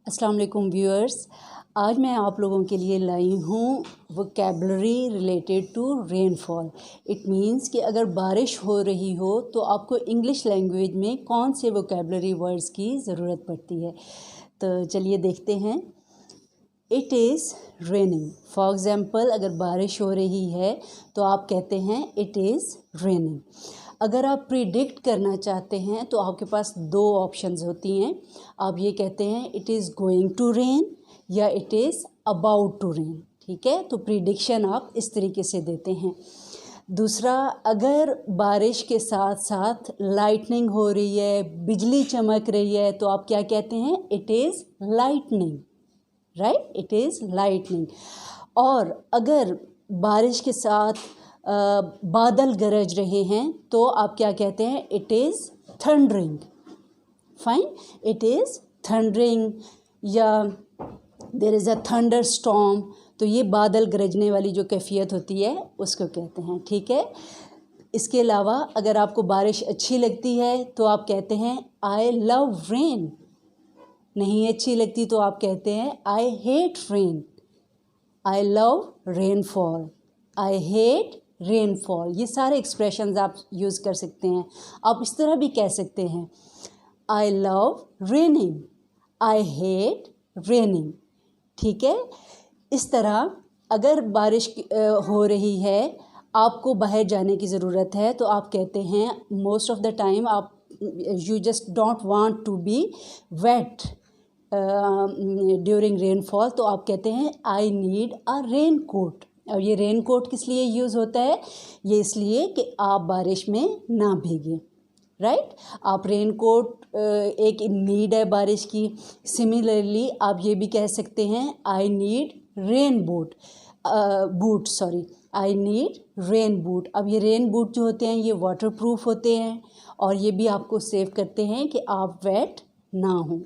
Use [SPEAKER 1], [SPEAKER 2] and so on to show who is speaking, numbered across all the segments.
[SPEAKER 1] अस्सलाम वालेकुम व्यूअर्स। आज मैं आप लोगों के लिए लाई हूँ vocabulary related to rainfall. It means कि अगर बारिश हो रही हो तो आपको इंग्लिश लैंग्वेज में कौन से वोकैबलरी वर्ड्स की ज़रूरत पड़ती है। तो चलिए देखते हैं। It is raining. For example, अगर बारिश हो रही है तो आप कहते हैं इट इज़ रेनिंग। अगर आप प्रिडिक्ट करना चाहते हैं तो आपके पास दो ऑप्शंस होती हैं। आप ये कहते हैं it is going to rain या it is about to rain. ठीक है, तो प्रिडिक्शन आप इस तरीके से देते हैं। दूसरा, अगर बारिश के साथ साथ लाइटनिंग हो रही है, बिजली चमक रही है, तो आप क्या कहते हैं, it is lightning. Right, it is lightning. और अगर बारिश के साथ बादल गरज रहे हैं तो आप क्या कहते हैं, it is thundering. Fine, it is thundering. या there is a thunder storm, तो ये बादल गरजने वाली जो कैफियत होती है उसको कहते हैं। ठीक है, इसके अलावा अगर आपको बारिश अच्छी लगती है तो आप कहते हैं आई लव रेन। नहीं अच्छी लगती तो आप कहते हैं I hate rain. I love rainfall, I hate rainfall. ये सारे एक्सप्रेशंस आप यूज़ कर सकते हैं। आप इस तरह भी कह सकते हैं I love raining, I hate raining. ठीक है, इस तरह अगर बारिश हो रही है, आपको बाहर जाने की ज़रूरत है, तो आप कहते हैं मोस्ट ऑफ द टाइम आप you just don't want to be wet during rainfall, तो आप कहते हैं I need a raincoat. और ये रेन कोट किस लिए यूज़ होता है, ये इसलिए कि आप बारिश में ना भीगें। राइट, आप रेन कोट एक नीड है बारिश की। सिमिलरली आप ये भी कह सकते हैं I need rain boot, I need rain boot. अब ये रेन बूट जो होते हैं ये वाटर प्रूफ होते हैं और ये भी आपको सेव करते हैं कि आप वेट ना हों।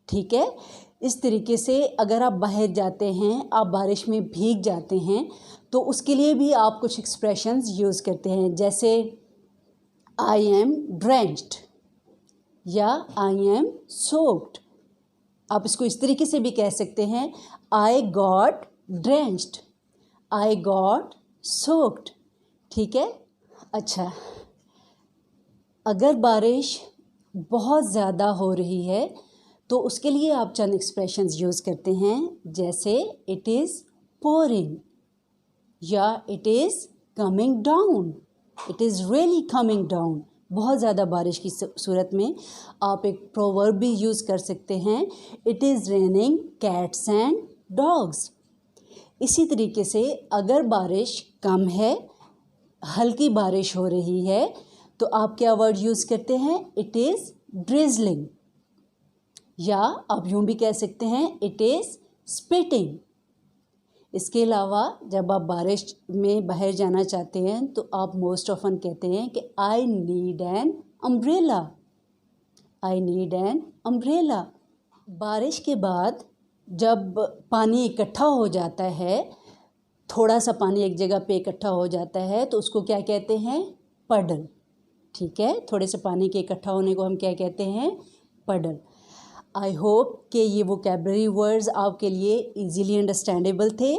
[SPEAKER 1] ठीक है, इस तरीके से अगर आप बाहर जाते हैं, आप बारिश में भीग जाते हैं, तो उसके लिए भी आप कुछ एक्सप्रेशंस यूज़ करते हैं, जैसे आई एम ड्रेंच्ड या आई एम सोक्ड। आप इसको इस तरीके से भी कह सकते हैं I got drenched, I got soaked. ठीक है, अच्छा, अगर बारिश बहुत ज़्यादा हो रही है तो उसके लिए आप चंद एक्सप्रेशंस यूज़ करते हैं, जैसे इट इज़ पोरिंग या it is coming down, it is really coming down. बहुत ज़्यादा बारिश की सूरत में आप एक प्रोवर्ब भी यूज़ कर सकते हैं, it is raining cats and dogs. इसी तरीके से अगर बारिश कम है, हल्की बारिश हो रही है, तो आप क्या वर्ड यूज़ करते हैं, इट इज़ ड्रिजलिंग। या आप यूँ भी कह सकते हैं इट इज़ स्पिटिंग। इसके अलावा जब आप बारिश में बाहर जाना चाहते हैं तो आप मोस्ट ऑफन कहते हैं कि I need an umbrella, I need an umbrella. बारिश के बाद जब पानी इकट्ठा हो जाता है, थोड़ा सा पानी एक जगह पे इकट्ठा हो जाता है, तो उसको क्या कहते हैं, पडल। ठीक है, थोड़े से पानी के इकट्ठा होने को हम क्या कहते हैं, पडल। आई होप कि ये वोकैबलरी वर्ड्स आपके लिए इजीली अंडरस्टैंडेबल थे।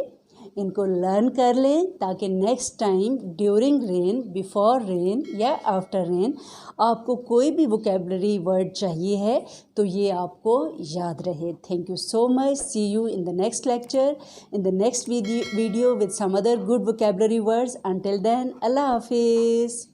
[SPEAKER 1] इनको लर्न कर लें ताकि next time during rain, before rain या आफ्टर रेन आपको कोई भी वोकैबलरी वर्ड चाहिए है तो ये आपको याद रहे। Thank you so much. See you in the next lecture, in the next video with some other good vocabulary words. Until then, अल्लाह हाफिज़।